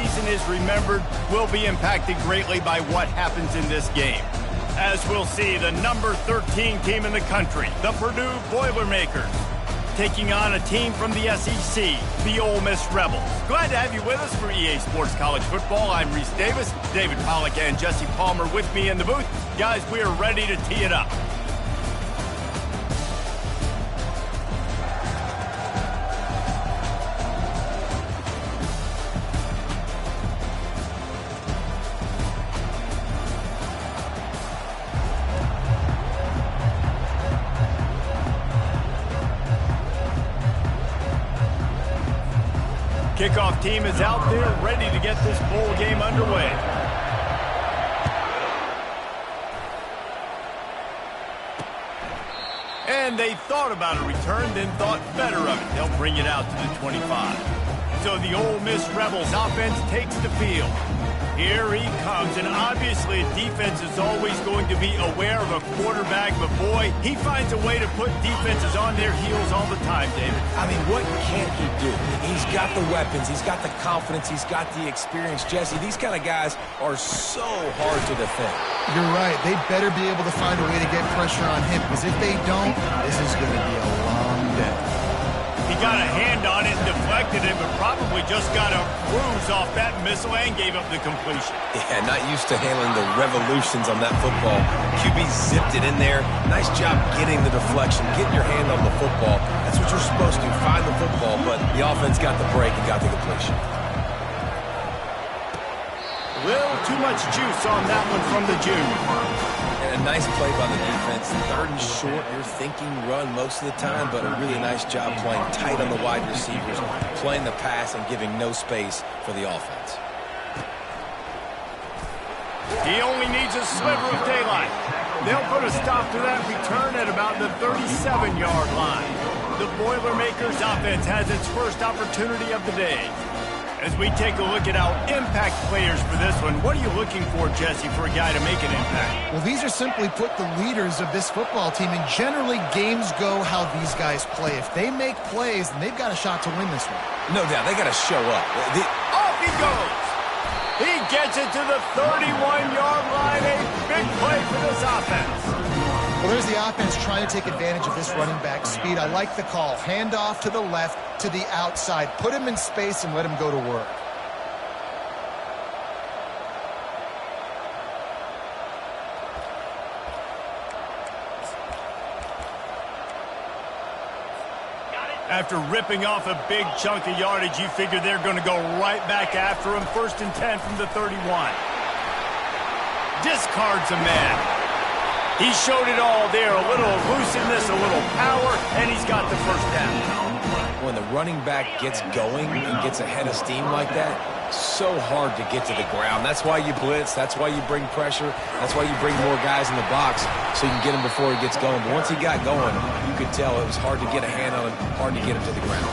season is remembered will be impacted greatly by what happens in this game. As we'll see, the number 13 team in the country, the Purdue Boilermakers, taking on a team from the SEC, the Ole Miss Rebels. Glad to have you with us for EA Sports College Football. I'm Reese Davis, David Pollack and Jesse Palmer with me in the booth. Guys, we are ready to tee it up. Kickoff team is out there ready to get this bowl game underway. And they thought about a return, then thought better of it. They'll bring it out to the 25. So the Ole Miss Rebels offense takes the field. Here he comes, and obviously a defense is always going to be aware of a quarterback, but boy, he finds a way to put defenses on their heels all the time, David. I mean, what can't he do? He's got the weapons, he's got the confidence, he's got the experience. Jesse, these kind of guys are so hard to defend. You're right. They better be able to find a way to get pressure on him, because if they don't, this is going to be a long day. He got a hand on it and deflected it, but probably just got a bruise off that missile and gave up the completion. Yeah, not used to handling the revolutions on that football. QB zipped it in there. Nice job getting the deflection, getting your hand on the football. That's what you're supposed to do, find the football, but the offense got the break and got the completion. A little too much juice on that one from the junior. And a nice play by the defense. Third and short, you're thinking run most of the time, but a really nice job playing tight on the wide receivers, playing the pass and giving no space for the offense. He only needs a sliver of daylight. They'll put a stop to that return at about the 37-yard line. The Boilermakers offense has its first opportunity of the day. As we take a look at our impact players for this one, what are you looking for, Jesse, for a guy to make an impact? Well, these are simply put the leaders of this football team, and generally games go how these guys play. If they make plays, then they've got a shot to win this one. No doubt, they got to show up. Off he goes! He gets it to the 31-yard line, a big play for this offense. Well, there's the offense trying to take advantage of this running back speed. I like the call. Hand off to the left, to the outside. Put him in space and let him go to work. After ripping off a big chunk of yardage, you figure they're going to go right back after him. 1st and 10 from the 31. Discards a man. He showed it all there, a little elusiveness, a little power, and he's got the first down. When the running back gets going and gets ahead of steam like that, so hard to get to the ground. That's why you blitz. That's why you bring pressure. That's why you bring more guys in the box so you can get him before he gets going. But once he got going, you could tell it was hard to get a hand on him, hard to get him to the ground.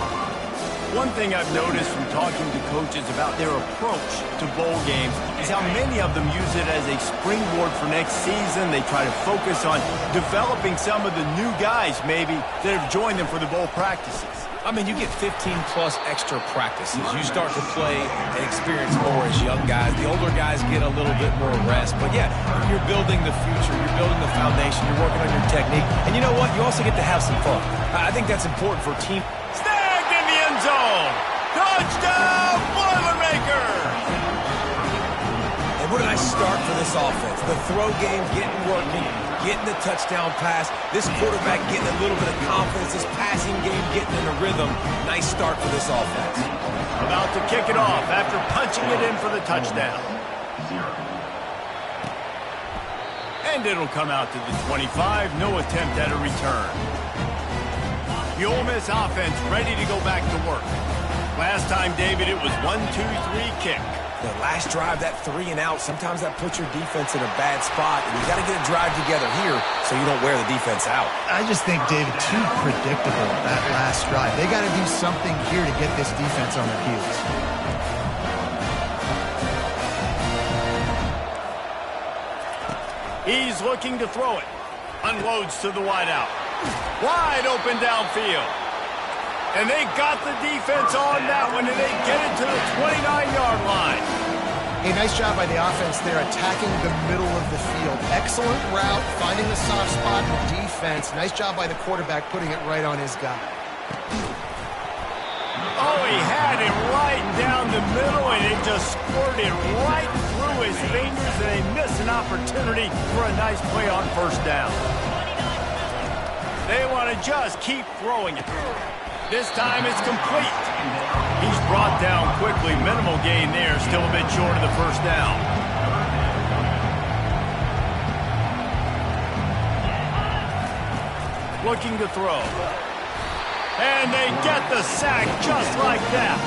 One thing I've noticed from talking to coaches about their approach to bowl games is how many of them use it as a springboard for next season. They try to focus on developing some of the new guys, maybe, that have joined them for the bowl practices. I mean, you get 15-plus extra practices. You start to play and experience more as young guys. The older guys get a little bit more rest. But, yeah, you're building the future. You're building the foundation. You're working on your technique. And you know what? You also get to have some fun. I think that's important for a team. Snagged in the end zone. Touchdown, Boilermakers! And what a nice start for this offense. The throw game getting working, getting the touchdown pass. This quarterback getting a little bit of confidence. This passing game getting in a rhythm. Nice start for this offense. About to kick it off after punching it in for the touchdown. And it'll come out to the 25. No attempt at a return. The Ole Miss offense ready to go back to work. Last time, David, it was 1-2-3 kick. The last drive, that 3 and out, sometimes that puts your defense in a bad spot, and you got to get a drive together here so you don't wear the defense out. I just think, David, too predictable, that last drive. They got to do something here to get this defense on their heels. He's looking to throw it. Unloads to the wideout. Wide open downfield. And they got the defense on that one, and they get it to the 29-yard line. Hey, nice job by the offense there, attacking the middle of the field. Excellent route, finding the soft spot in the defense. Nice job by the quarterback putting it right on his guy. Oh, he had it right down the middle, and it just squirted right through his fingers, and they missed an opportunity for a nice play on first down. They want to just keep throwing it. This time it's complete. He's brought down quickly. Minimal gain there. Still a bit short of the first down. Looking to throw. And they get the sack just like that.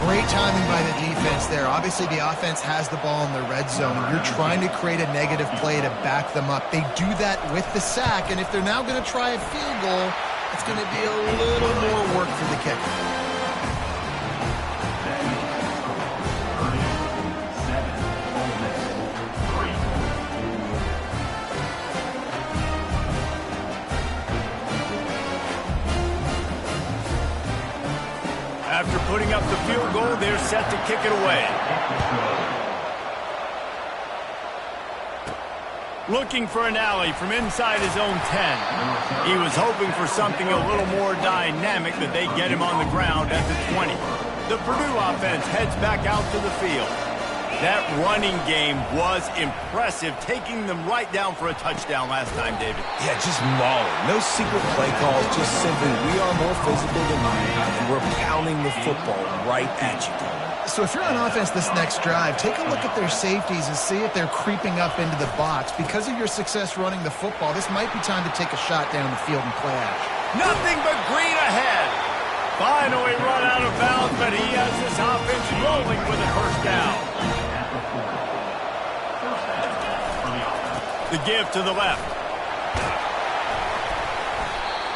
Great timing by the defense there. Obviously, the offense has the ball in the red zone. You're trying to create a negative play to back them up. They do that with the sack, and if they're now going to try a field goal, it's going to be a little more work for the kicker. After putting up the field goal, they're set to kick it away. Looking for an alley from inside his own 10. He was hoping for something a little more dynamic, that they get him on the ground at the 20. The Purdue offense heads back out to the field. That running game was impressive, taking them right down for a touchdown last time, David. Yeah, just mauling. No secret play calls, just simply we are more physical than you, and we're pounding the football right at you. So if you're on offense this next drive, take a look at their safeties and see if they're creeping up into the box. Because of your success running the football, this might be time to take a shot down the field and play action. Nothing but green ahead. Finally run out of bounds, but he has this offense rolling with a first down. The give to the left.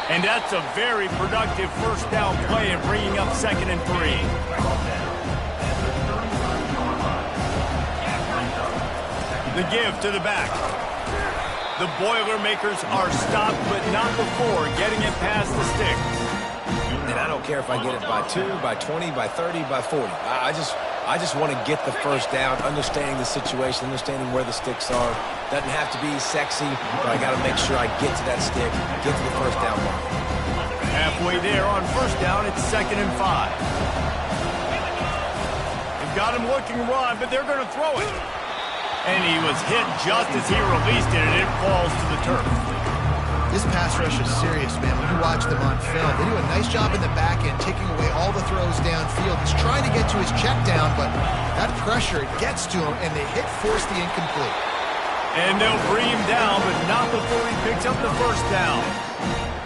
And that's a very productive first down play and bringing up 2nd and 3. The give to the back. The Boilermakers are stopped, but not before getting it past the sticks. And I don't care if I get it by 2, by 20, by 30, by 40. I just want to get the first down, understanding the situation, understanding where the sticks are. Doesn't have to be sexy, but I got to make sure I get to that stick, get to the first down line. Halfway there on first down, it's 2nd and 5. They've got him looking to run, but they're going to throw it. And he was hit just as he released it, and it falls to the turf. This pass rush is serious, man. When you watch them on film, they do a nice job in the back end, taking away all the throws downfield. He's trying to get to his check down, but that pressure gets to him, and they force the incomplete. And they'll bring him down, but not before he picks up the first down.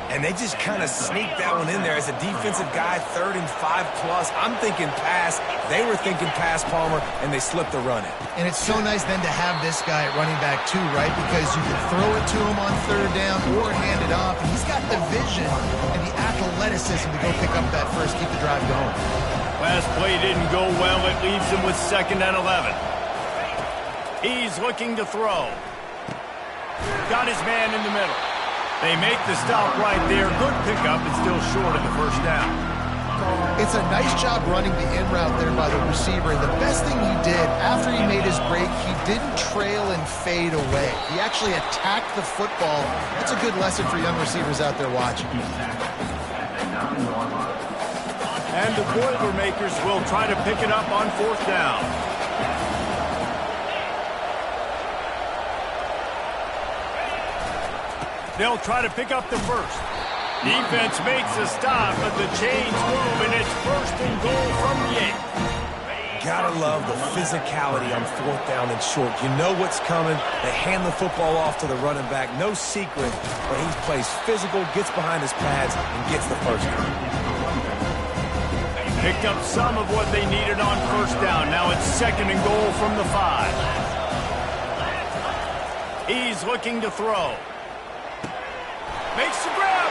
And they just kind of sneaked that one in there as a defensive guy, 3rd and 5+. I'm thinking pass. They were thinking pass, Palmer, and they slipped the run in. And it's so nice then to have this guy at running back too, right? Because you can throw it to him on 3rd down or hand it off. And he's got the vision and the athleticism to go pick up that first, keep the drive going. Last play didn't go well. It leaves him with 2nd and 11. He's looking to throw. Got his man in the middle. They make the stop right there. Good pickup, and still short of the first down. It's a nice job running the in route there by the receiver. And the best thing he did after he made his break, he didn't trail and fade away. He actually attacked the football. That's a good lesson for young receivers out there watching. And the Boilermakers will try to pick it up on 4th down. They'll try to pick up the first. Defense makes a stop, but the chains move, and it's 1st and goal from the 8. Gotta love the physicality on 4th down and short. You know what's coming. They hand the football off to the running back. No secret, but he plays physical, gets behind his pads, and gets the first down. Picked up some of what they needed on first down. Now it's 2nd and goal from the 5. He's looking to throw. Makes the grab,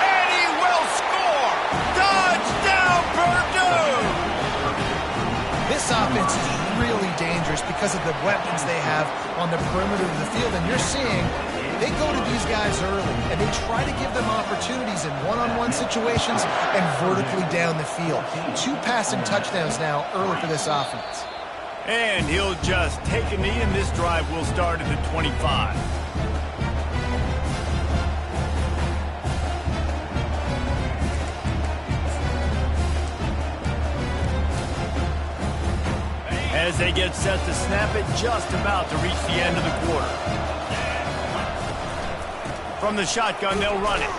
and he will score! Touchdown, Purdue! This offense is really dangerous because of the weapons they have on the perimeter of the field. And you're seeing they go to these guys early, and they try to give them opportunities in one-on-one situations and vertically down the field. 2 passing touchdowns now early for this offense. And he'll just take a knee, and this drive will start at the 25. As they get set to snap it, just about to reach the end of the quarter. From the shotgun, they'll run it.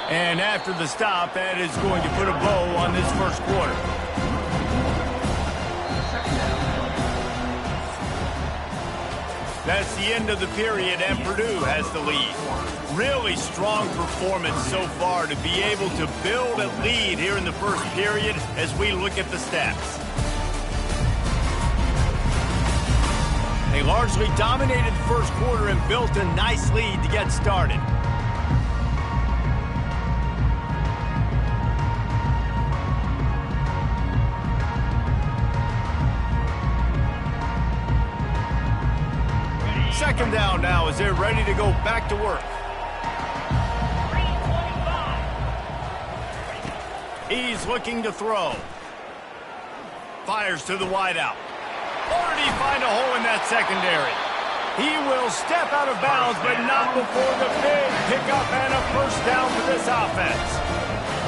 And after the stop, that is going to put a bow on this first quarter. That's the end of the period, and Purdue has the lead. Really strong performance so far to be able to build a lead here in the first period as we look at the stats. They largely dominated the first quarter and built a nice lead to get started. Second down now as they're ready to go back to work. He's looking to throw. Fires to the wideout. Or did he find a hole in that secondary? He will step out of bounds, but not before the big pickup and a first down for this offense.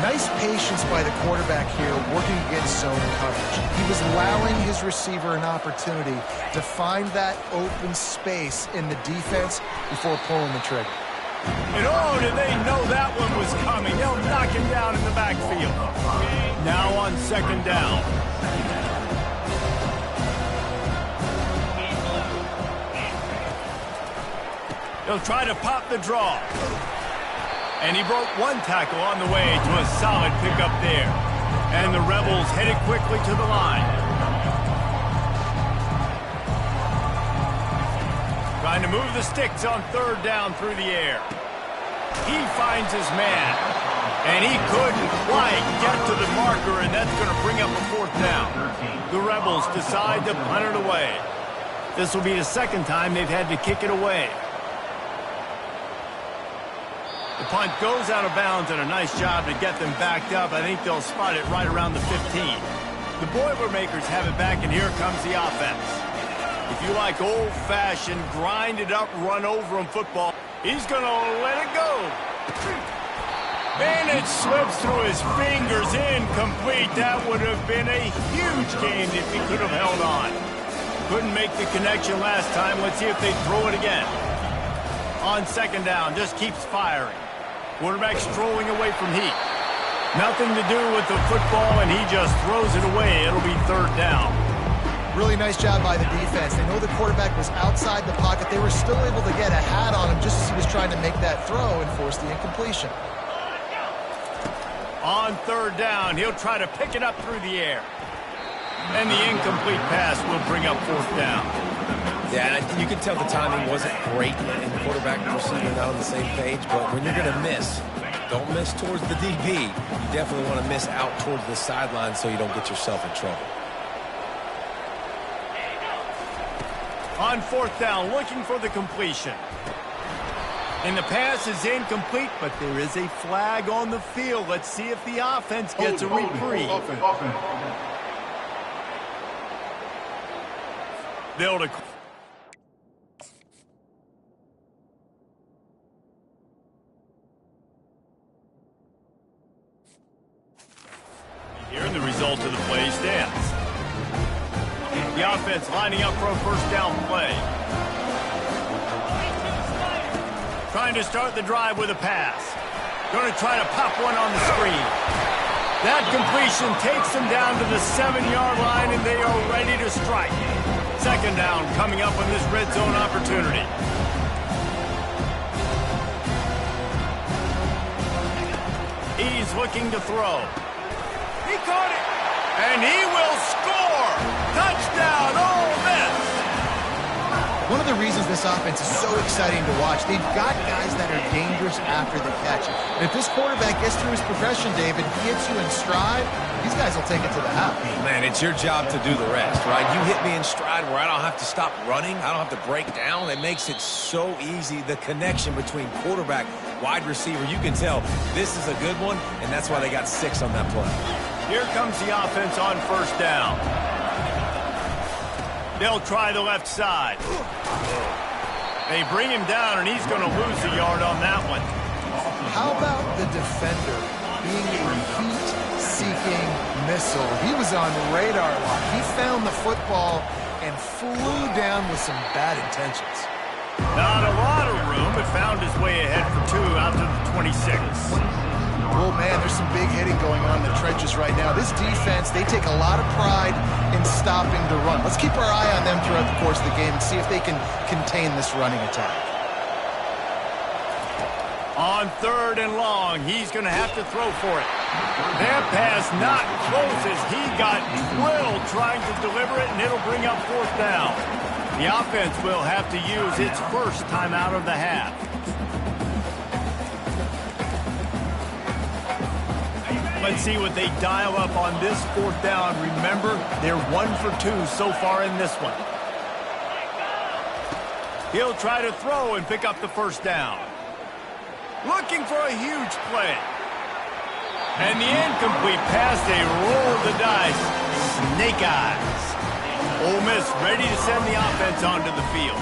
Nice patience by the quarterback here, working against zone coverage. He was allowing his receiver an opportunity to find that open space in the defense before pulling the trigger. And oh, did they know that one was coming. They'll knock him down in the backfield. Now on second down. He'll try to pop the draw. And he broke one tackle on the way to a solid pickup there. And the Rebels headed quickly to the line. Trying to move the sticks on third down through the air. He finds his man. And he couldn't quite get to the marker, and that's going to bring up a fourth down. The Rebels decide to punt it away. This will be the second time they've had to kick it away. The punt goes out of bounds, and a nice job to get them backed up. I think they'll spot it right around the 15. The Boilermakers have it back, and here comes the offense. If you like old-fashioned, grind-it-up, run-over-'em football, he's going to let it go. And it slips through his fingers, incomplete. That would have been a huge gain if he could have held on. Couldn't make the connection last time. Let's see if they throw it again. On second down, just keeps firing. Quarterback strolling away from heat. Nothing to do with the football, and he just throws it away. It'll be third down. Really nice job by the defense. They know the quarterback was outside the pocket. They were still able to get a hat on him just as he was trying to make that throw and force the incompletion. On third down, he'll try to pick it up through the air. And the incomplete pass will bring up fourth down. Yeah, and you can tell the timing wasn't great, and the quarterback and receiver not on the same page, but when you're going to miss, don't miss towards the DB. You definitely want to miss out towards the sideline so you don't get yourself in trouble. On fourth down, looking for the completion. And the pass is incomplete, but there is a flag on the field. Let's see if the offense gets a reprieve. They'll declare. Here, the result of the play stands. The offense lining up for a first down play. Trying to start the drive with a pass. Going to try to pop one on the screen. That completion takes them down to the 7-yard line, and they are ready to strike. Second down coming up on this red zone opportunity. He's looking to throw. He caught it, and he will score. Touchdown, Ole Miss. One of the reasons this offense is so exciting to watch, they've got guys that are dangerous after the catch. And if this quarterback gets through his progression, David, he hits you in stride, these guys will take it to the house. Man, it's your job to do the rest, right? You hit me in stride where I don't have to stop running. I don't have to break down. It makes it so easy. The connection between quarterback, wide receiver, you can tell this is a good one, and that's why they got 6 on that play. Here comes the offense on first down. They'll try the left side. They bring him down, and he's going to lose a yard on that one. How about the defender being a heat-seeking missile? He was on radar lock. He found the football and flew down with some bad intentions. Not a lot of room, but found his way ahead for 2 out to the 26. Oh, man, there's some big hitting going on in the trenches right now. This defense, they take a lot of pride in stopping the run. Let's keep our eye on them throughout the course of the game and see if they can contain this running attack. On 3rd and long, he's going to have to throw for it. That pass not close as he got drilled trying to deliver it, and it'll bring up 4th down. The offense will have to use its first timeout of the half. Let's see what they dial up on this 4th down. Remember, they're 1 for 2 so far in this one. He'll try to throw and pick up the 1st down. Looking for a huge play. And the incomplete pass, they roll the dice. Snake eyes. Ole Miss ready to send the offense onto the field.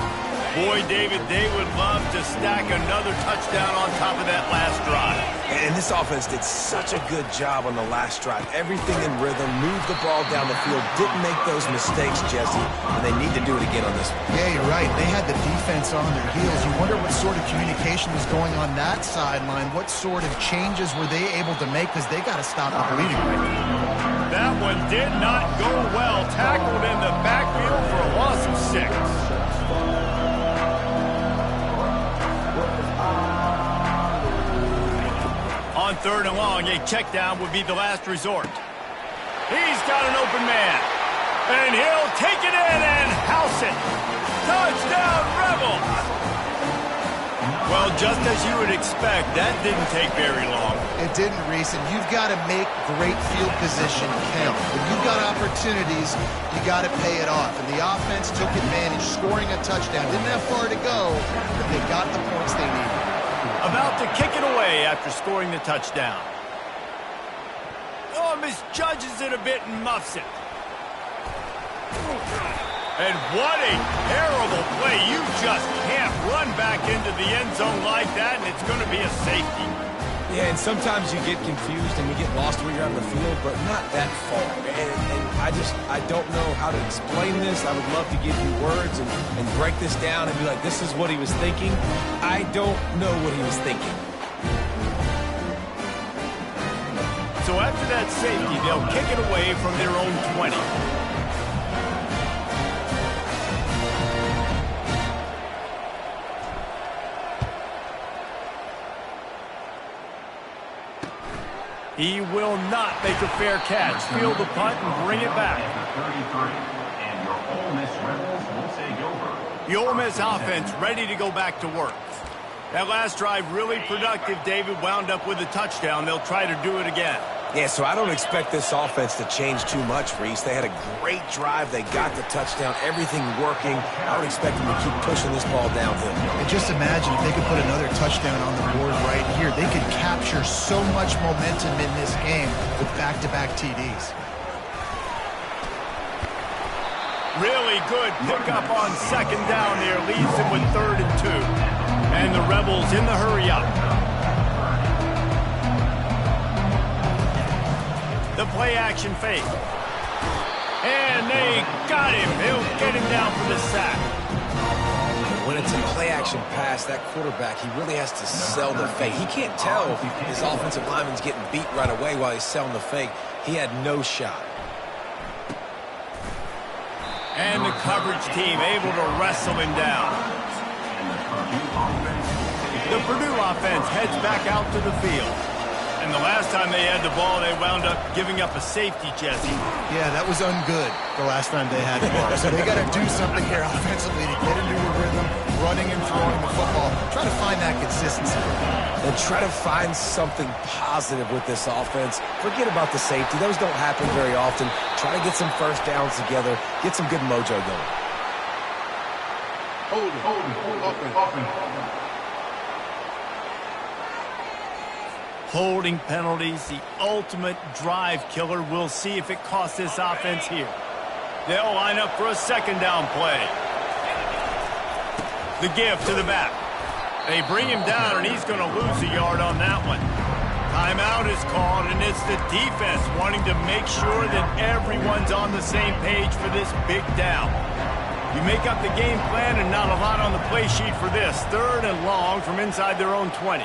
Boy, David, they would love to stack another touchdown on top of that last drive. And this offense did such a good job on the last drive. Everything in rhythm, moved the ball down the field, didn't make those mistakes, Jesse, and they need to do it again on this one. Yeah, you're right. They had the defense on their heels. You wonder what sort of communication was going on that sideline. What sort of changes were they able to make, because they got to stop the bleeding right now. That one did not go well. Tackled in the backfield for a loss of 6. On 3rd and long, a check down would be the last resort. He's got an open man. And he'll take it in and house it. Touchdown, Rebels! Well, just as you would expect, that didn't take very long. It didn't, Reese, and you've got to make great field position count. When you've got opportunities, you got to pay it off. And the offense took advantage, scoring a touchdown. Didn't have far to go, but they got the points they needed. About to kick it away after scoring the touchdown. Oh, misjudges it a bit and muffs it. And what a terrible play. You just can't run back into the end zone like that, and it's going to be a safety. Yeah, and sometimes you get confused and you get lost when you're on the field, but not that far. And I don't know how to explain this. I would love to give you words and break this down and be like, this is what he was thinking. I don't know what he was thinking. So after that safety, they'll kick it away from their own 20. He will not make a fair catch. Field the punt and bring it back. And your Ole Miss Rebels will take over. The Ole Miss offense ready to go back to work. That last drive really productive. David wound up with a touchdown. They'll try to do it again. Yeah, so I don't expect this offense to change too much, Reese. They had a great drive. They got the touchdown. Everything working. I would expect them to keep pushing this ball downhill. And just imagine if they could put another touchdown on the board right here. They could capture so much momentum in this game with back-to-back TDs. Really good pickup on 2nd down there. Leaves them with 3rd and 2. And the Rebels in the hurry-up. The play-action fake. And they got him. He'll get him down for the sack. When it's a play-action pass, that quarterback, he really has to sell the fake. He can't tell if his offensive lineman's getting beat right away while he's selling the fake. He had no shot. And the coverage team able to wrestle him down. The Purdue offense heads back out to the field. And the last time they had the ball, they wound up giving up a safety, Jesse. Yeah, that was ungood the last time they had the ball. So they got to do something here offensively to get into a rhythm, running and throwing the football. Try to find that consistency. And try to find something positive with this offense. Forget about the safety. Those don't happen very often. Try to get some first downs together. Get some good mojo going. Hold it. Holding penalties, the ultimate drive killer. We'll see if it costs this offense here. They'll line up for a second down play. The give to the back. They bring him down, and he's going to lose a yard on that one. Timeout is called, and it's the defense wanting to make sure that everyone's on the same page for this big down. You make up the game plan and not a lot on the play sheet for this. 3rd and long from inside their own 20.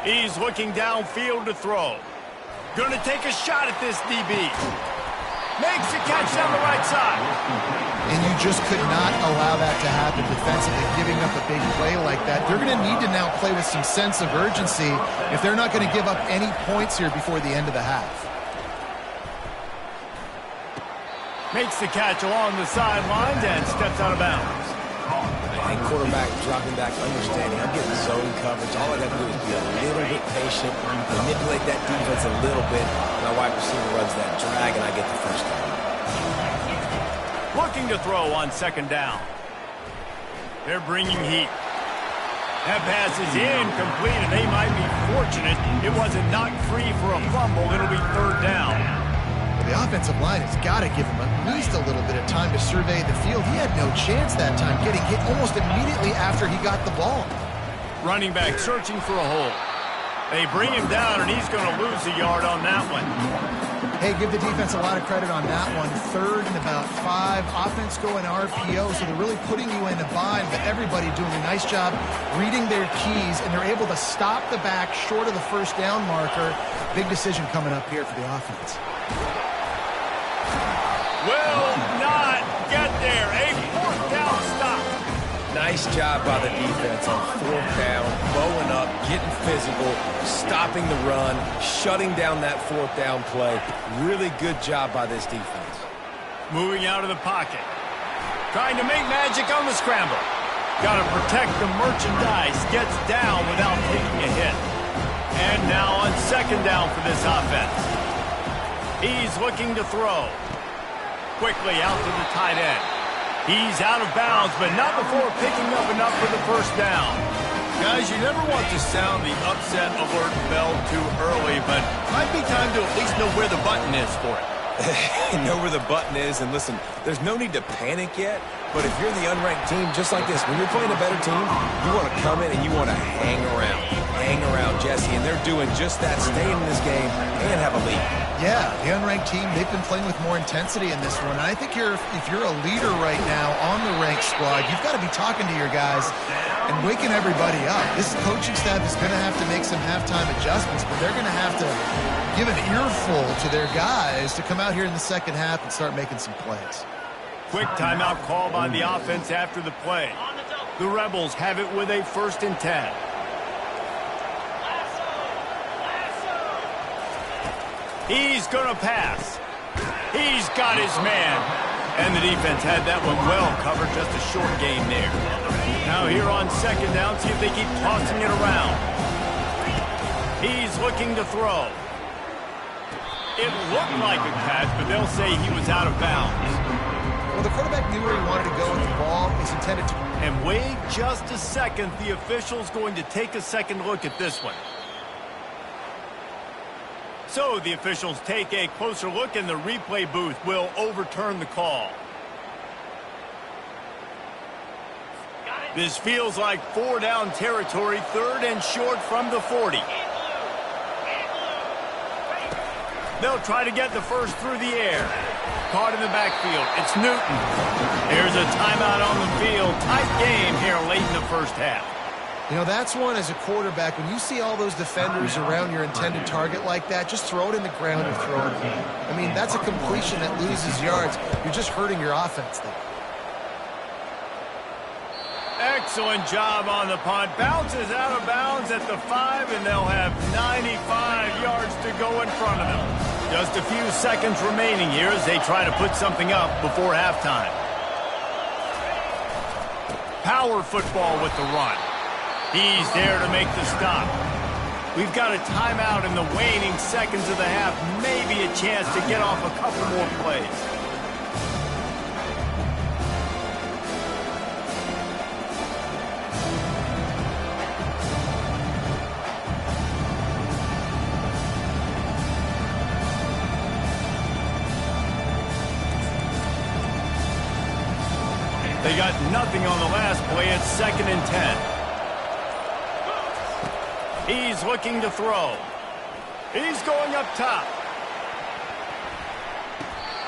He's looking downfield to throw. Going to take a shot at this DB. Makes the catch down the right side. And you just could not allow that to happen defensively, giving up a big play like that. They're going to need to now play with some sense of urgency if they're not going to give up any points here before the end of the half. Makes the catch along the sidelines and steps out of bounds. And quarterback dropping back, understanding I'm getting zone coverage. All I got to do is be a little bit patient, manipulate that defense a little bit. My wide receiver runs that drag, and I get the first down. Looking to throw on second down. They're bringing heat. That pass is incomplete, and they might be fortunate it wasn't knocked free for a fumble. It'll be 3rd down. The offensive line has got to give him at least a little bit of time to survey the field. He had no chance that time, getting hit almost immediately after he got the ball. Running back searching for a hole. They bring him down, and he's going to lose a yard on that one. Hey, give the defense a lot of credit on that one. 3rd and about 5. Offense going RPO, so they're really putting you in a bind, but everybody doing a nice job reading their keys, and they're able to stop the back short of the first down marker. Big decision coming up here for the offense. Will not get there. A 4th down stop. Nice job by the defense on 4th down, bowing up, getting physical, stopping the run, shutting down that 4th down play. Really good job by this defense. Moving out of the pocket. Trying to make magic on the scramble. Got to protect the merchandise. Gets down without taking a hit. And now on second down for this offense. He's looking to throw. Quickly out to the tight end. He's out of bounds, but not before picking up enough for the first down. Guys, you never want to sound the upset alert bell too early, but might be time to at least know where the button is for it. Know where the button is, and listen, there's no need to panic yet, but if you're the unranked team, just like this, when you're playing a better team, you want to come in and you want to hang around. Hang around, Jesse, and they're doing just that, staying in this game and have a lead. Yeah, the unranked team, they've been playing with more intensity in this one. And I think if you're a leader right now on the ranked squad, you've got to be talking to your guys and waking everybody up. This coaching staff is going to have to make some halftime adjustments, but they're going to have to give an earful to their guys to come out here in the second half and start making some plays. Quick timeout call by the offense after the play. The Rebels have it with a 1st and 10. He's going to pass. He's got his man. And the defense had that one well covered, just a short game there. Now here on second down, see if they keep tossing it around. He's looking to throw. It looked like a catch, but they'll say he was out of bounds. Well, the quarterback knew where he wanted to go with the ball. He's intended to. And wait just a second. The official's going to take a second look at this one. So the officials take a closer look, and the replay booth will overturn the call. This feels like 4 down territory, 3rd and short from the 40. They'll try to get the first through the air. Caught in the backfield. It's Newton. There's a timeout on the field. Tight game here late in the first half. You know, that's one as a quarterback. When you see all those defenders around your intended target like that, just throw it in the ground and throw it in. I mean, that's a completion that loses yards. You're just hurting your offense there. Excellent job on the punt. Bounces out of bounds at the 5, and they'll have 95 yards to go in front of them. Just a few seconds remaining here as they try to put something up before halftime. Power football with the run. He's there to make the stop. We've got a timeout in the waning seconds of the half. Maybe a chance to get off a couple more plays. They got nothing on the last play. It's 2nd and 10. He's looking to throw. He's going up top.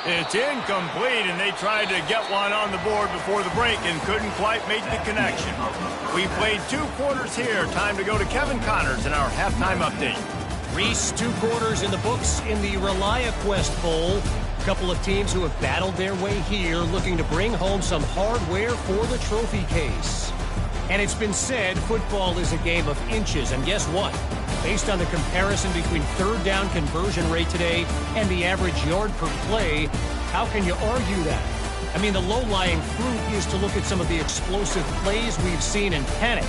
It's incomplete, and they tried to get one on the board before the break and couldn't quite make the connection. We played 2 quarters here. Time to go to Kevin Connors in our halftime update. Reese, 2 quarters in the books in the ReliaQuest Bowl. A couple of teams who have battled their way here, looking to bring home some hardware for the trophy case. And it's been said football is a game of inches, and guess what? Based on the comparison between third down conversion rate today and the average yard per play, how can you argue that? I mean, the low-lying fruit is to look at some of the explosive plays we've seen and panic.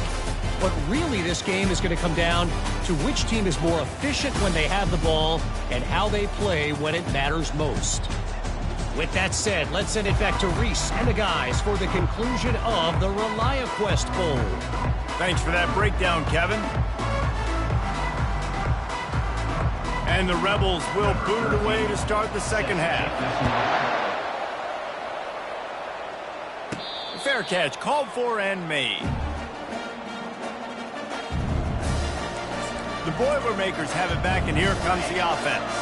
But really, this game is going to come down to which team is more efficient when they have the ball and how they play when it matters most. With that said, let's send it back to Reese and the guys for the conclusion of the ReliaQuest Bowl. Thanks for that breakdown, Kevin. And the Rebels will boot it away to start the second half. Fair catch called for and made. The Boilermakers have it back, and here comes the offense.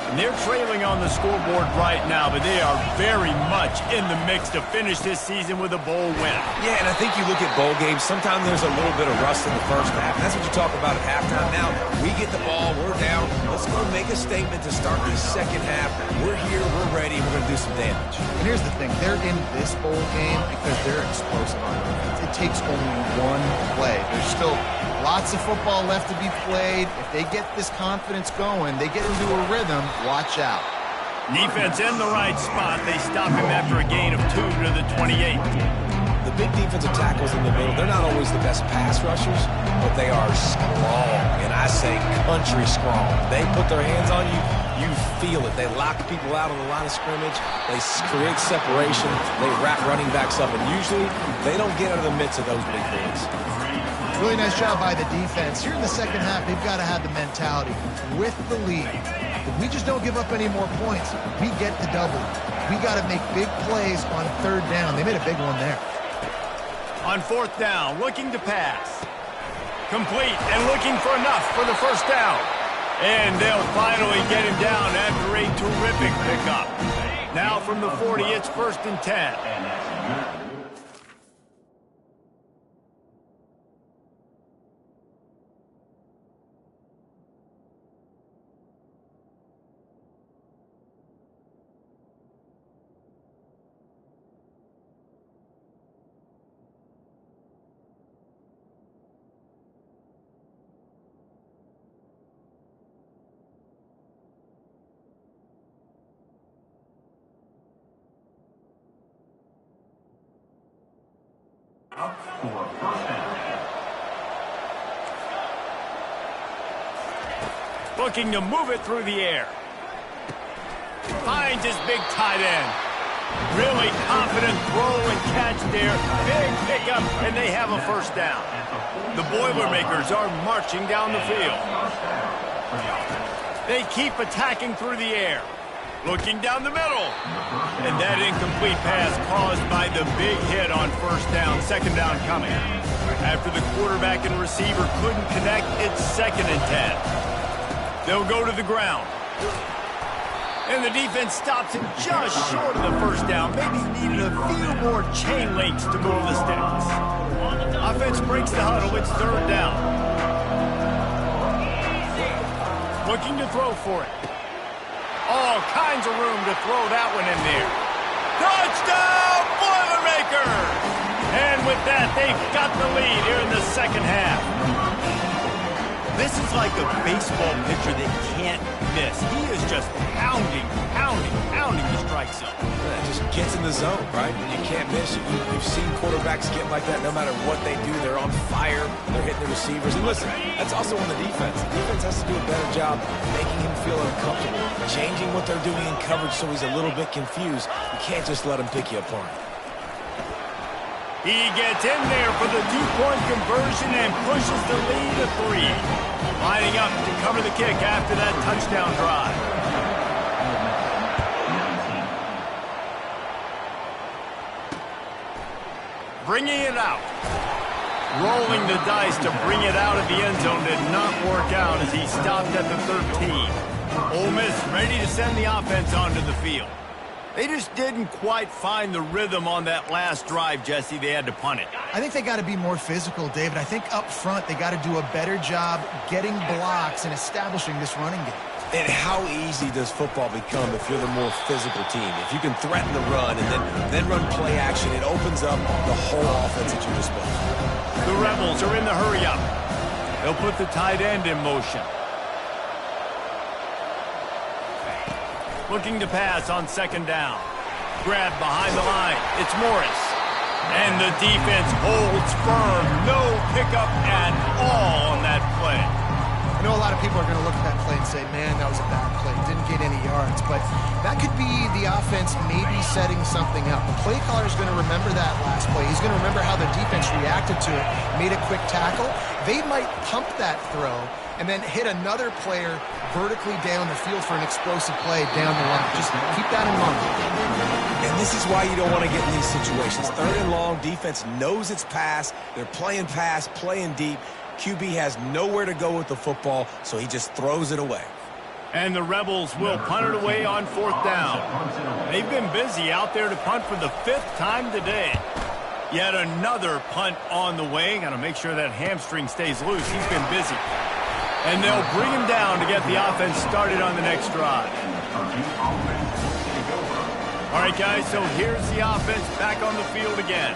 And they're trailing on the scoreboard right now, but they are very much in the mix to finish this season with a bowl win. Yeah, and I think you look at bowl games, sometimes there's a little bit of rust in the first half. And that's what you talk about at halftime. Now, we get the ball, we're down. Let's go make a statement to start the second half. We're here, we're ready, we're going to do some damage. And here's the thing. They're in this bowl game because they're explosive on offense. It takes only one play. There's still lots of football left to be played. If they get this confidence going, they get into a rhythm, watch out. Defense in the right spot. They stop him after a gain of 2 to the 28. The big defensive tackles in the middle, they're not always the best pass rushers, but they are strong, and I say country strong. They put their hands on you, you feel it. They lock people out on the line of scrimmage. They create separation. They wrap running backs up, and usually they don't get out of the midst of those big boys. Really nice job by the defense. Here in the second half, they've got to have the mentality with the lead. If we just don't give up any more points, we get the double. We got to make big plays on third down. They made a big one there. On fourth down, looking to pass. Complete and looking for enough for the first down. And they'll finally get him down after a terrific pickup. Now from the 40, it's 1st and 10. Up for 1st down. Looking to move it through the air. Finds his big tight end. Really confident throw and catch there. Big pickup, and they have a first down. The Boilermakers are marching down the field. They keep attacking through the air. Looking down the middle. And that incomplete pass caused by the big hit on first down. Second down coming. After the quarterback and receiver couldn't connect, it's 2nd and 10. They'll go to the ground. And the defense stops it just short of the first down. Maybe needed a few more chain links to move the sticks. Offense breaks the huddle. It's 3rd down. Looking to throw for it. All kinds of room to throw that one in there. Touchdown, Boilermakers! And with that, they've got the lead here in the second half. This is like a baseball pitcher that can't miss. He is just pounding the strike strike zone. Yeah, just gets in the zone, right? You can't miss. You've seen quarterbacks get like that no matter what they do. They're on fire. They're hitting the receivers. And listen, that's also on the defense. The defense has to do a better job making him feel uncomfortable, changing what they're doing in coverage so he's a little bit confused. You can't just let him pick you apart. He gets in there for the two-point conversion and pushes the lead to 3. Lining up to cover the kick after that touchdown drive. Bringing it out. Rolling the dice to bring it out of the end zone did not work out as he stopped at the 13. Ole Miss ready to send the offense onto the field. They just didn't quite find the rhythm on that last drive, Jesse. They had to punt it. I think they got to be more physical, David. I think up front they got to do a better job getting blocks and establishing this running game. And how easy does football become if you're the more physical team? If you can threaten the run and then run play action, it opens up the whole offense at your disposal. The Rebels are in the hurry-up. They'll put the tight end in motion. Looking to pass on second down. Grab behind the line. It's Morris. And the defense holds firm. No pickup at all on that play. I know a lot of people are going to look at that play and say, man, that was a bad play. Didn't get any yards. But that could be the offense maybe setting something up. The play caller is going to remember that last play. He's going to remember how the defense reacted to it, made a quick tackle. They might pump that throw and then hit another player vertically down the field for an explosive play down the line. Just keep that in mind. And this is why you don't want to get in these situations. 3rd and long, defense knows it's pass. They're playing pass, playing deep. QB has nowhere to go with the football, so he just throws it away. And the Rebels will punt it away on 4th down. They've been busy out there to punt for the 5th time today. Yet another punt on the way. Got to make sure that hamstring stays loose. He's been busy. And they'll bring him down to get the offense started on the next drive. All right, guys, so here's the offense back on the field again.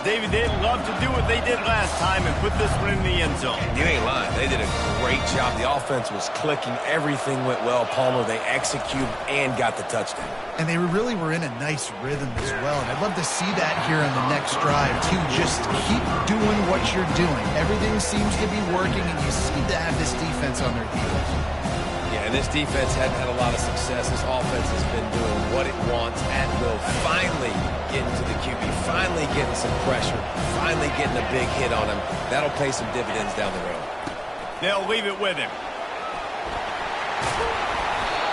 David, they'd love to do what they did last time and put this one in the end zone. You ain't lying. They did a great job. The offense was clicking. Everything went well. Palmer, they executed and got the touchdown. And they really were in a nice rhythm as well. And I'd love to see that here on the next drive, too. Just keep doing what you're doing. Everything seems to be working, and you seem to have this defense on their heels. Yeah, and this defense hadn't had a lot of success. This offense has been doing what it wants at will. Finally getting to the QB, finally getting some pressure, finally getting a big hit on him. That'll pay some dividends down the road. They'll leave it with him.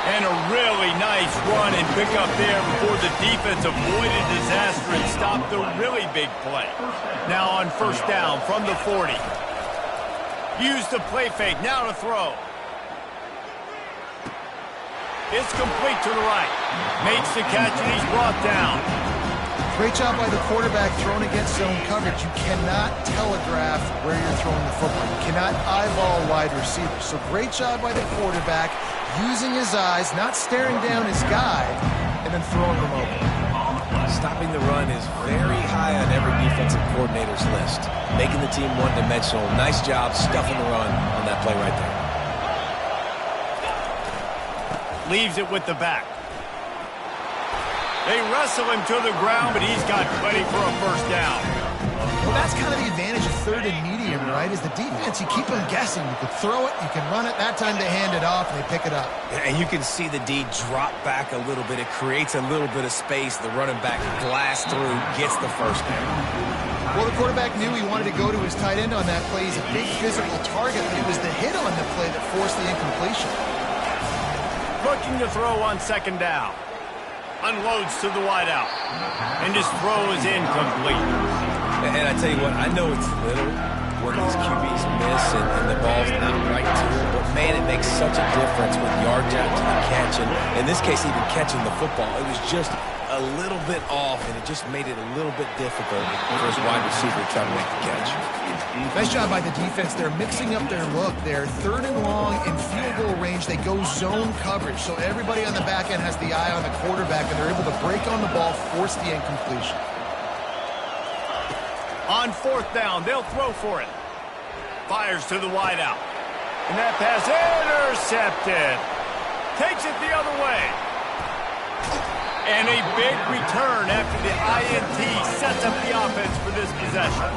And a really nice run and pick up there before the defense avoided disaster and stopped the really big play. Now on 1st down from the 40. Use the play fake, now to throw. It's complete to the right. Makes the catch and he's brought down. Great job by the quarterback throwing against zone coverage. You cannot telegraph where you're throwing the football. You cannot eyeball wide receivers. So great job by the quarterback using his eyes, not staring down his guy, and then throwing him open. Stopping the run is very high on every defensive coordinator's list. Making the team one-dimensional. Nice job stuffing the run on that play right there. Leaves it with the back. They wrestle him to the ground, but he's got plenty for a 1st down. Well, that's kind of the advantage of 3rd and medium, right? Is the defense, you keep them guessing. You can throw it, you can run it. That time they hand it off, and they pick it up. And you can see the D drop back a little bit. It creates a little bit of space. The running back blasts through, gets the 1st down. Well, the quarterback knew he wanted to go to his tight end on that play. He's a big physical target, but it was the hit on the play that forced the incompletion. Looking to throw on 2nd down. Unloads to the wideout. And his throw is incomplete. And I tell you what, I know it's little where these QBs miss and the ball's not right to it, but man, it makes such a difference with yards after the catch. And in this case, even catching the football, it was just a little bit off, and it just made it a little bit difficult for his wide receiver to try to make the catch. Nice job by the defense. They're mixing up their look. They're 3rd and long in field goal range. They go zone coverage, so everybody on the back end has the eye on the quarterback, and they're able to break on the ball, force the incompletion. On 4th down, they'll throw for it. Fires to the wideout. And that pass intercepted. Takes it the other way. And a big return after the INT sets up the offense for this possession.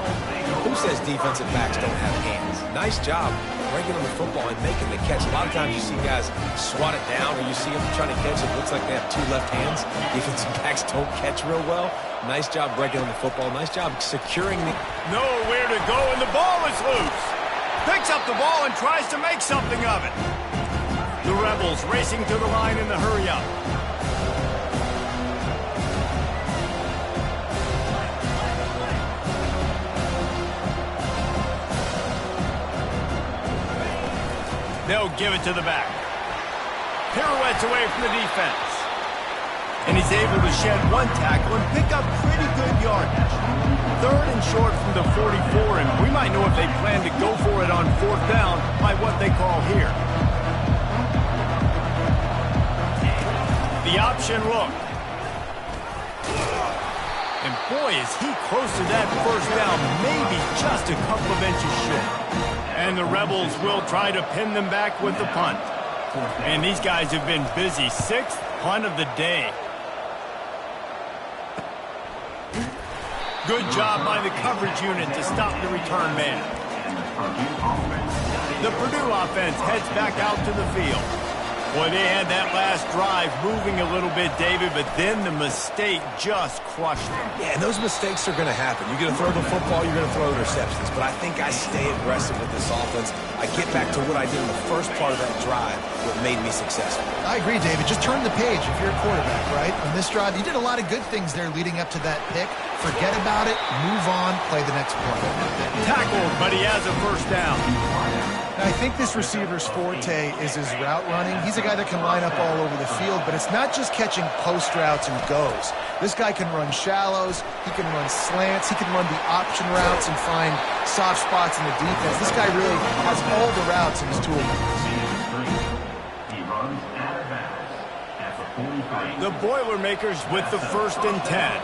Who says defensive backs don't have hands? Nice job breaking on the football and making the catch. A lot of times you see guys swat it down, or you see them trying to catch it. Looks like they have two left hands. Defensive backs don't catch real well. Nice job breaking on the football. Nice job securing the... Nowhere to go, and the ball is loose. Picks up the ball and tries to make something of it. The Rebels racing to the line in the hurry-up. They'll give it to the back. Pirouettes away from the defense. And he's able to shed one tackle and pick up pretty good yardage. Third and short from the 44, and we might know if they plan to go for it on fourth down by what they call here. The option look. And boy, is he close to that first down, maybe just a couple of inches short. And the Rebels will try to pin them back with the punt. And these guys have been busy. Sixth punt of the day. Good job by the coverage unit to stop the return man. The Purdue offense heads back out to the field. Boy, they had that last drive moving a little bit, David, but then the mistake just crushed them. Yeah, and those mistakes are going to happen. You're going to throw the football, you're going to throw interceptions. But I think I stay aggressive with this offense. I get back to what I did in the first part of that drive, what made me successful. I agree, David. Just turn the page if you're a quarterback, right? On this drive, you did a lot of good things there leading up to that pick. Forget about it, move on, play the next play. Tackled, but he has a first down. I think this receiver's forte is his route running. He's a guy that can line up all over the field, but it's not just catching post routes and goes. This guy can run shallows, he can run slants, he can run the option routes and find soft spots in the defense. This guy really has all the routes in his toolbox. The Boilermakers with the 1st and 10.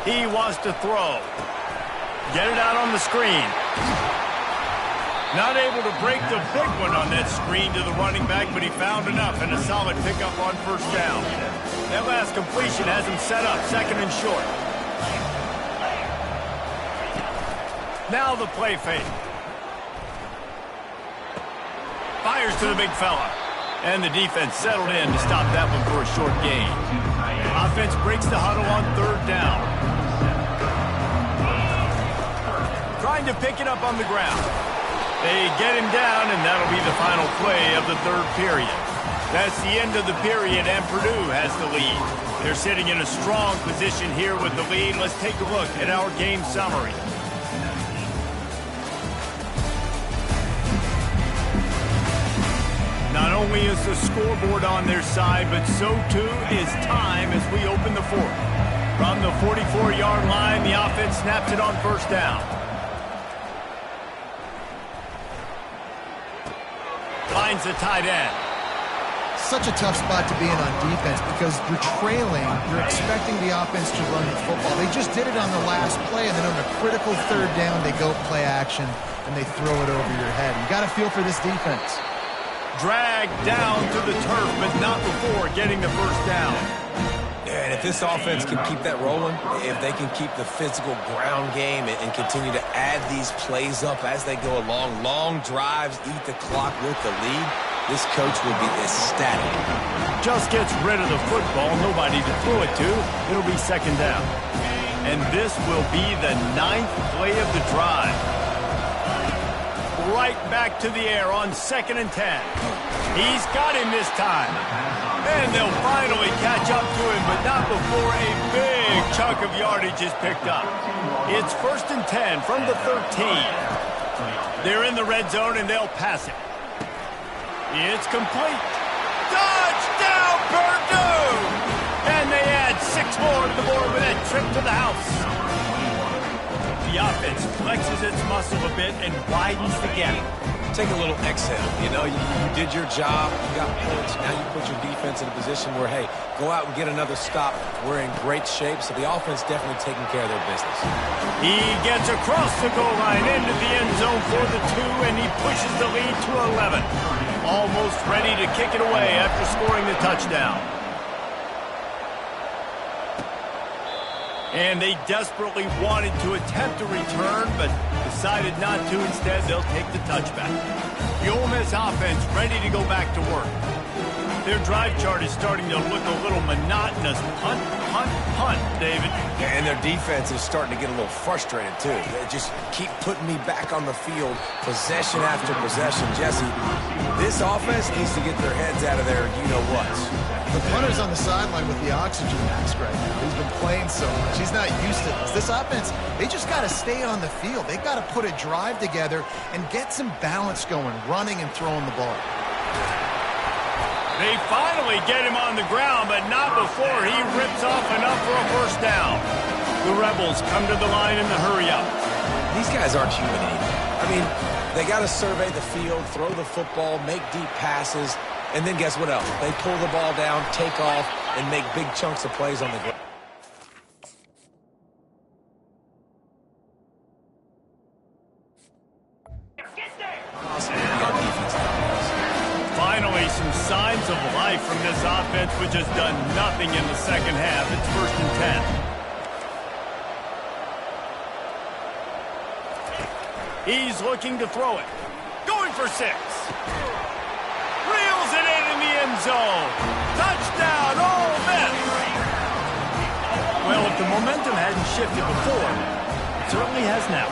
He wants to throw. Get it out on the screen. Not able to break the big one on that screen to the running back, but he found enough and a solid pickup on first down. That last completion has him set up 2nd and short. Now the play fake. Fires to the big fella. And the defense settled in to stop that one for a short gain. Offense breaks the huddle on 3rd down. Trying to pick it up on the ground. They get him down, and that'll be the final play of the 3rd period. That's the end of the period, and Purdue has the lead. They're sitting in a strong position here with the lead. Let's take a look at our game summary. Not only is the scoreboard on their side, but so too is time as we open the 4th. From the 44-yard line, the offense snaps it on first down. Finds the tight end. Such a tough spot to be in on defense because you're trailing, you're expecting the offense to run the football. They just did it on the last play, and then on a critical 3rd down, they go play action, and they throw it over your head. You got to feel for this defense. Dragged down to the turf, but not before getting the first down. Yeah, and if this offense can keep that rolling, if they can keep the physical ground game and continue to add these plays up as they go along, long drives, eat the clock with the lead, this coach will be ecstatic. Just gets rid of the football, nobody to throw it to. It'll be 2nd down. And this will be the 9th play of the drive. Right back to the air on 2nd and 10. He's got him this time. And they'll finally catch up to him, but not before a big chunk of yardage is picked up. It's 1st and 10 from the 13. They're in the red zone, and they'll pass it. It's complete. Touchdown, Purdue! And they add 6 more to the board with that trip to the house. The offense flexes its muscle a bit and widens the gap. Take a little exhale. You know, you did your job. You got points. Now you put your defense in a position where, hey, go out and get another stop. We're in great shape, so the offense definitely taking care of their business. He gets across the goal line into the end zone for the 2, and he pushes the lead to 11. Almost ready to kick it away after scoring the touchdown. And they desperately wanted to attempt a return, but decided not to. Instead, they'll take the touchback. The Ole Miss offense ready to go back to work. Their drive chart is starting to look a little monotonous. Punt, punt, punt, David. And their defense is starting to get a little frustrated, too. They just keep putting me back on the field, possession after possession. Jesse, this offense needs to get their heads out of their you-know-whats. The punter's on the sideline with the oxygen mask right now. He's been playing so much. He's not used to this. This offense, they just got to stay on the field. They've got to put a drive together and get some balance going, running and throwing the ball. They finally get him on the ground, but not before he rips off enough for a first down. The Rebels come to the line in the hurry-up. These guys aren't human anymore. I mean, they got to survey the field, throw the football, make deep passes, and then guess what else? They pull the ball down, take off, and make big chunks of plays on the ground. Finally, some signs of life from this offense, which has done nothing in the second half. It's 1st and 10. He's looking to throw it. Going for 6. Reels it in the end zone. Touchdown, Ole Miss. Well, if the momentum hadn't shifted before, it certainly has now.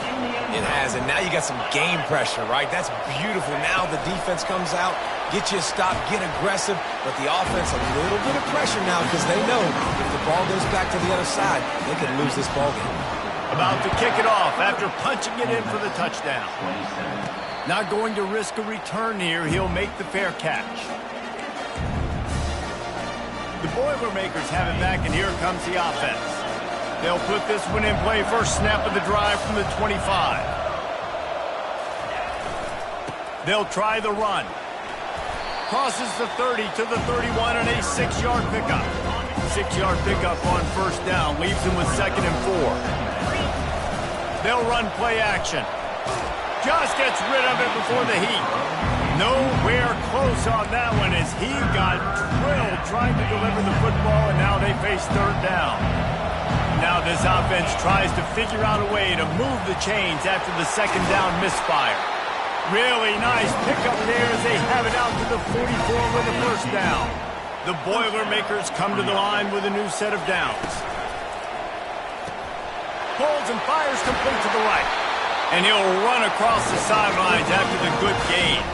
It has, and now you got some game pressure, right? That's beautiful. Now the defense comes out, get you a stop, get aggressive, but the offense a little bit of pressure now because they know if the ball goes back to the other side, they could lose this ball game. About to kick it off after punching it in for the touchdown. Not going to risk a return here. He'll make the fair catch. The Boilermakers have it back, and here comes the offense. They'll put this one in play. First snap of the drive from the 25. They'll try the run. Crosses the 30 to the 31 and a 6-yard pickup. 6-yard pickup on first down. Leaves him with 2nd and 4. They'll run play action. Just gets rid of it before the heat. Nowhere close on that one as he got drilled trying to deliver the football, and now they face 3rd down. Now this offense tries to figure out a way to move the chains after the 2nd down misfire. Really nice pickup there as they have it out to the 44 with a first down. The Boilermakers come to the line with a new set of downs. Pulls and fires complete to the right. And he'll run across the sidelines after the good gain.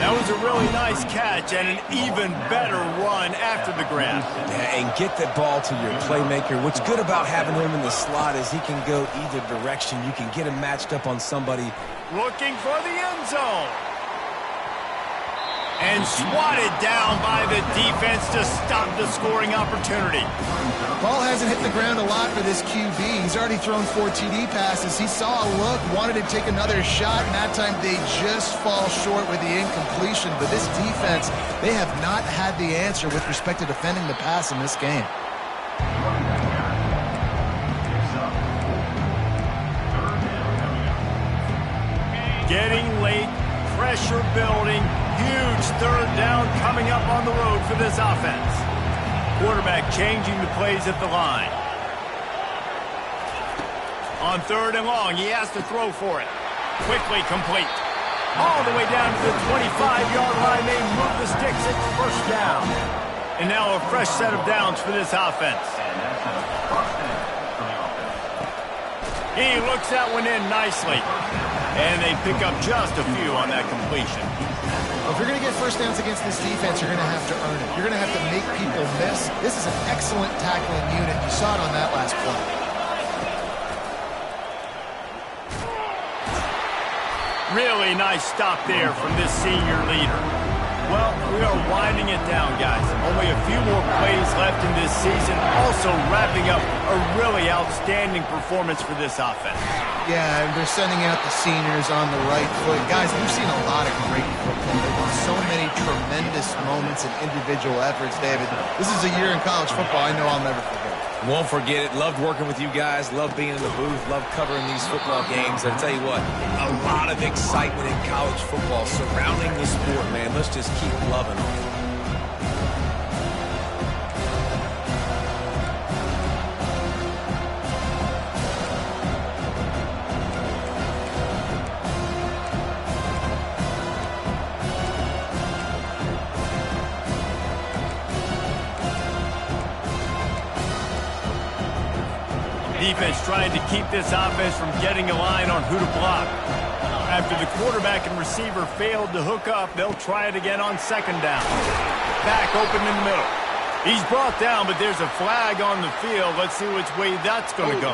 That was a really nice catch and an even better run after the grab. Yeah, and get that ball to your playmaker. What's good about having him in the slot is he can go either direction. You can get him matched up on somebody. Looking for the end zone. And swatted down by the defense to stop the scoring opportunity. Ball hasn't hit the ground a lot for this QB. He's already thrown 4 TD passes. He saw a look, wanted to take another shot, and that time they just fall short with the incompletion. But this defense, they have not had the answer with respect to defending the pass in this game. Getting late, pressure building, huge 3rd down coming up on the road for this offense. Quarterback changing the plays at the line. On 3rd and long, he has to throw for it. Quickly complete. All the way down to the 25-yard line. They move the sticks. It's first down. And now a fresh set of downs for this offense. He looks that one in nicely. And they pick up just a few on that completion. Well, if you're going to get first downs against this defense, you're going to have to earn it. You're going to have to make people miss. This is an excellent tackling unit. You saw it on that last play. Really nice stop there from this senior leader. Well, we are winding it down, guys. Only a few more plays left in this season. Also wrapping up a really outstanding performance for this offense. Yeah, and they're sending out the seniors on the right foot. Guys, we've seen a lot of great football. There have been so many tremendous moments and individual efforts, David. This is a year in college football I know I'll never forget. Won't forget it. Loved working with you guys. Loved being in the booth. Loved covering these football games. And I'll tell you what, a lot of excitement in college football surrounding the sport, man. Let's just keep loving it. Defense trying to keep this offense from getting a line on who to block. After the quarterback and receiver failed to hook up, they'll try it again on second down. Back open in the middle. He's brought down, but there's a flag on the field. Let's see which way that's going to go.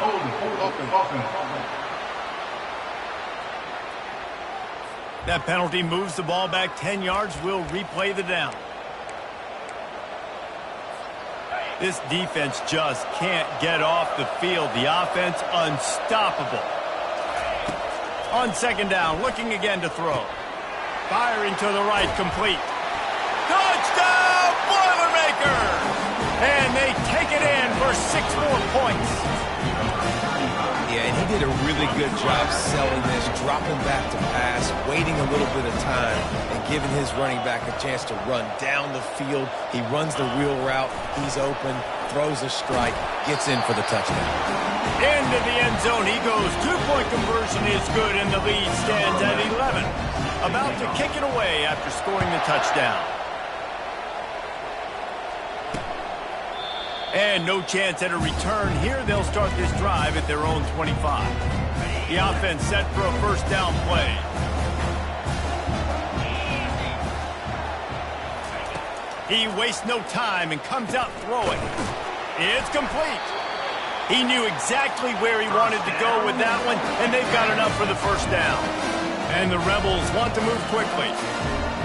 That penalty moves the ball back 10 yards. We'll replay the down. This defense just can't get off the field. The offense unstoppable. On second down, looking again to throw. Firing to the right, complete. Touchdown, Boilermakers! And they take it in for 6 more points. Yeah, and he did a really good job selling this, dropping back to pass, waiting a little bit of time, and giving his running back a chance to run down the field. He runs the wheel route. He's open, throws a strike, gets in for the touchdown. Into the end zone he goes. 2-point conversion is good, and the lead stands at 11. About to kick it away after scoring the touchdown. And no chance at a return. Here they'll start this drive at their own 25. The offense set for a first down play. He wastes no time and comes out throwing. It's complete. He knew exactly where he wanted to go with that one, and they've got enough for the first down. And the Rebels want to move quickly.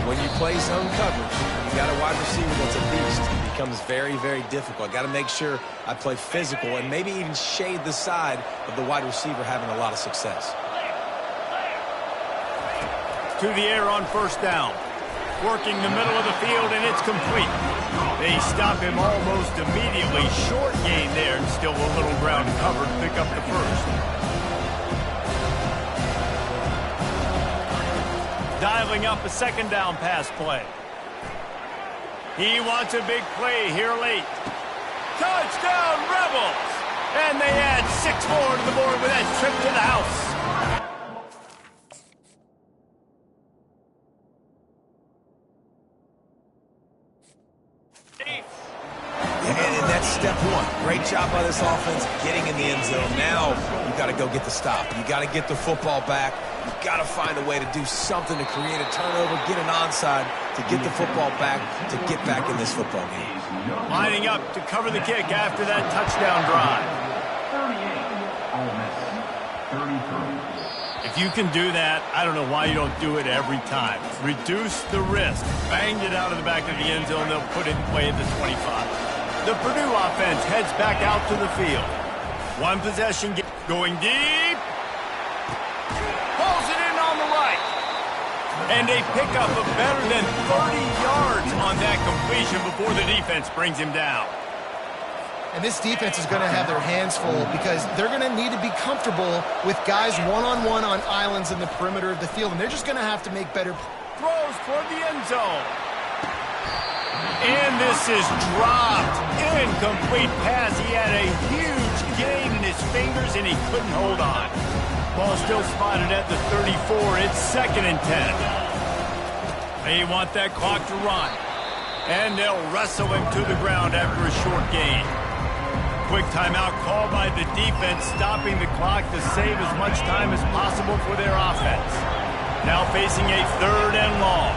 When you play zone coverage, you got a wide receiver that's a beast. It becomes very, very difficult. Got to make sure I play physical and maybe even shade the side of the wide receiver having a lot of success. To the air on first down. Working the middle of the field, and it's complete. They stop him almost immediately. Short gain there, and still a little ground covered. Pick up the first. Dialing up a second down pass play. He wants a big play here late. Touchdown, Rebels! And they add 6 more to the board with that trip to the house. And that's step one. Great job by this offense getting in the end zone. Now you got to go get the stop. You got to get the football back. You got to find a way to do something to create a turnover, get an onside, to get the football back, to get back in this football game. Lining up to cover the kick after that touchdown drive. 38, Ole Miss, 33. If you can do that, I don't know why you don't do it every time. Reduce the risk. Banged it out of the back of the end zone. They'll put it in play at the 25. The Purdue offense heads back out to the field. One possession going deep. Pulls it in on the right. And they pick up a better than 30 yards on that completion before the defense brings him down. And this defense is going to have their hands full because they're going to need to be comfortable with guys one-on-one on islands in the perimeter of the field. And they're just going to have to make better throws toward the end zone. And this is dropped. Incomplete pass. He had a huge gain in his fingers, and he couldn't hold on. Ball still spotted at the 34. It's 2nd and 10. They want that clock to run. And they'll wrestle him to the ground after a short gain. Quick timeout called by the defense, stopping the clock to save as much time as possible for their offense. Now facing a 3rd and long.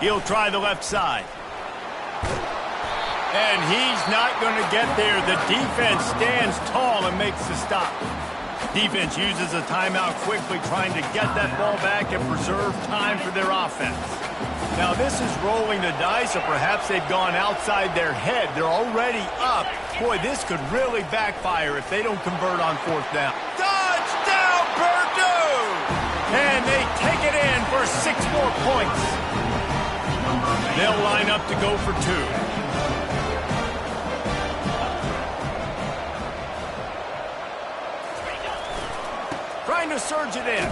He'll try the left side. And he's not going to get there. The defense stands tall and makes the stop. Defense uses a timeout quickly, trying to get that ball back and preserve time for their offense. Now this is rolling the dice, or perhaps they've gone outside their head. They're already up. Boy, this could really backfire if they don't convert on 4th down. Touchdown, Purdue! And they take it in for 6 more points. They'll line up to go for 2. Trying to surge it in.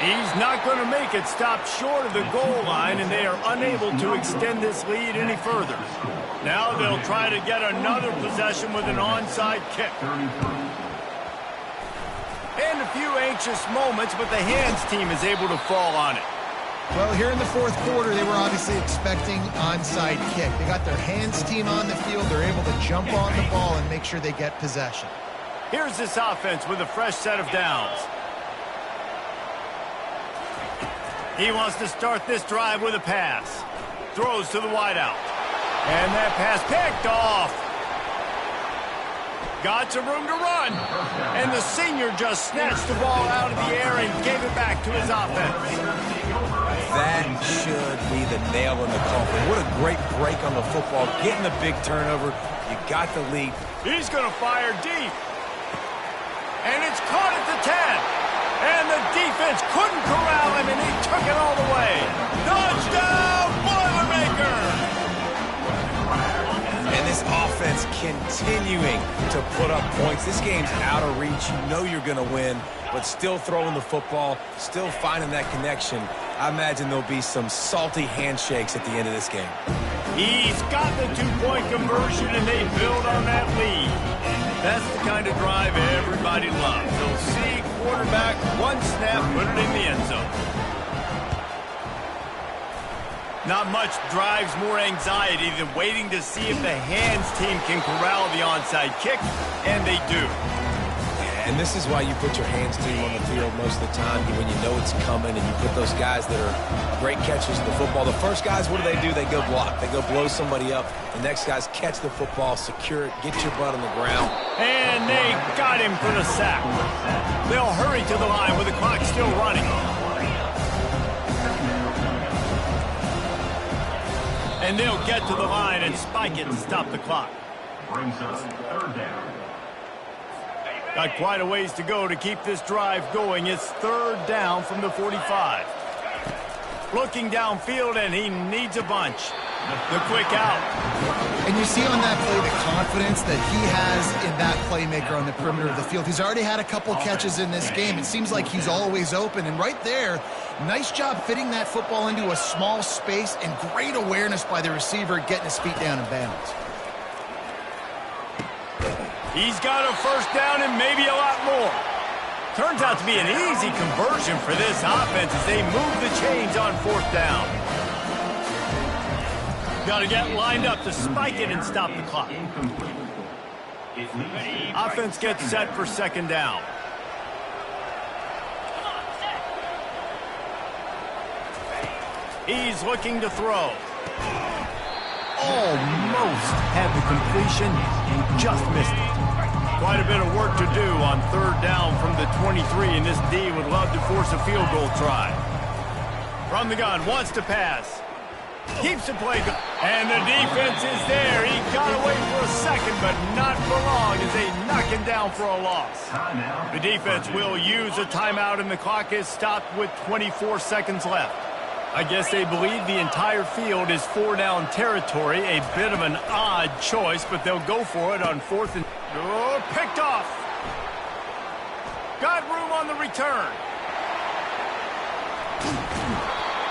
He's not going to make it. Stop short of the goal line, and they are unable to extend this lead any further. Now they'll try to get another possession with an onside kick. And a few anxious moments, but the hands team is able to fall on it. Well, here in the fourth quarter, they were obviously expecting onside kick. They got their hands team on the field. They're able to jump on the ball and make sure they get possession. Here's this offense with a fresh set of downs. He wants to start this drive with a pass. Throws to the wideout. And that pass picked off. Got some room to run. And the senior just snatched the ball out of the air and gave it back to his offense. That should be the nail in the coffin. What a great break on the football. Getting the big turnover. You got the lead. He's going to fire deep. And it's caught at the 10. And the defense couldn't corral him, and he took it all the way. Touchdown, Boilermakers! And this offense continuing to put up points. This game's out of reach. You know you're going to win, but still throwing the football, still finding that connection. I imagine there'll be some salty handshakes at the end of this game. He's got the two-point conversion, and they build on that lead. That's the kind of drive everybody loves. They'll see quarterback, one snap, put it in the end zone. Not much drives more anxiety than waiting to see if the hands team can corral the onside kick, and they do. And this is why you put your hands team on the field most of the time when you know it's coming, and you put those guys that are great catchers of the football. The first guys, what do? They go block. They go blow somebody up. The next guys catch the football, secure it, get your butt on the ground. And they got him for the sack. They'll hurry to the line with the clock still running. And they'll get to the line and spike it to stop the clock. Brings us third down. Got quite a ways to go to keep this drive going. It's third down from the 45. Looking downfield, and he needs a bunch. The quick out. And you see on that play the confidence that he has in that playmaker on the perimeter of the field. He's already had a couple catches in this game. It seems like he's always open. And right there, nice job fitting that football into a small space, and great awareness by the receiver getting his feet down in bounds. He's got a first down and maybe a lot more. Turns out to be an easy conversion for this offense as they move the chains on fourth down. Got to get lined up to spike it and stop the clock. Offense gets set for second down. He's looking to throw. Almost had the completion and just missed it. Quite a bit of work to do on third down from the 23, and this D would love to force a field goal try. From the gun, wants to pass. Keeps the play going. And the defense is there. He got away for a second, but not for long as they knock him down for a loss. The defense will use a timeout, and the clock is stopped with 24 seconds left. I guess they believe the entire field is four-down territory. A bit of an odd choice, but they'll go for it on fourth and... Oh, picked off. Got room on the return.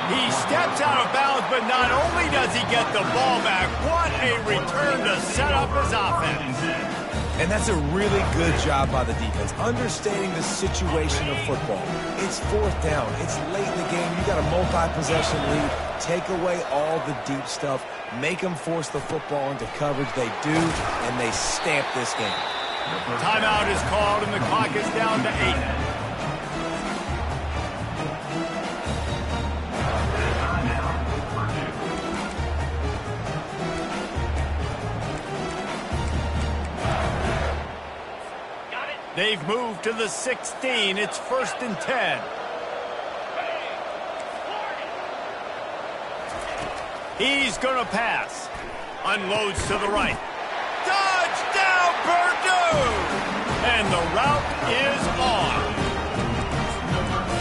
He steps out of bounds, but not only does he get the ball back, what a return to set up his offense. And that's a really good job by the defense, understanding the situation of football. It's fourth down. It's late in the game. You got a multi-possession lead. Take away all the deep stuff. Make them force the football into coverage. They do, and they stamp this game. Timeout is called, and the clock is down to 8. They've moved to the 16. It's first and 10. He's going to pass. Unloads to the right. Touchdown, Purdue! And the route is on.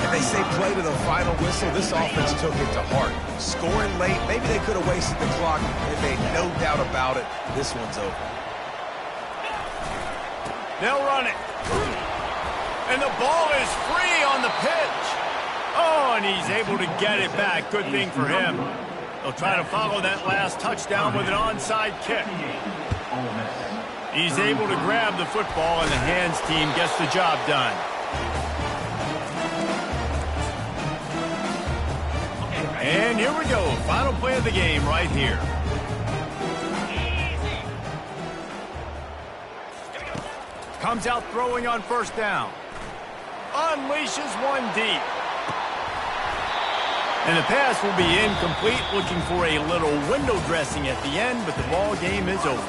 And they say play to the final whistle. This offense took it to heart. Scoring late, maybe they could have wasted the clock. They made no doubt about it. This one's over. They'll run it. And the ball is free on the pitch. Oh, and he's able to get it back. Good thing for him. They'll try to follow that last touchdown with an onside kick. He's able to grab the football, and the hands team gets the job done. here we go. Final play of the game right here. Comes out throwing on first down. Unleashes one deep. And the pass will be incomplete, looking for a little window dressing at the end, but the ball game is over.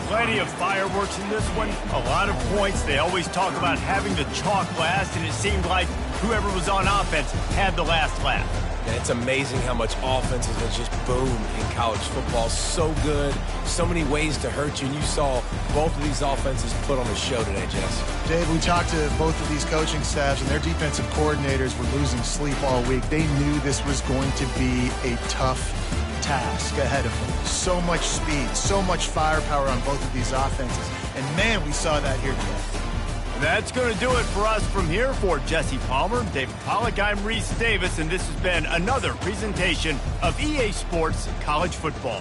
Plenty of fireworks in this one. A lot of points. They always talk about having the chalk last, and it seemed like whoever was on offense had the last laugh. And it's amazing how much offense has just boomed in college football. So good, so many ways to hurt you. And you saw both of these offenses put on a show today, Jess. Dave, we talked to both of these coaching staffs, and their defensive coordinators were losing sleep all week. They knew this was going to be a tough task ahead of them. So much speed, so much firepower on both of these offenses. And, man, we saw that here today. That's going to do it for us from here. For Jesse Palmer, David Pollack, I'm Reese Davis, and this has been another presentation of EA Sports College Football.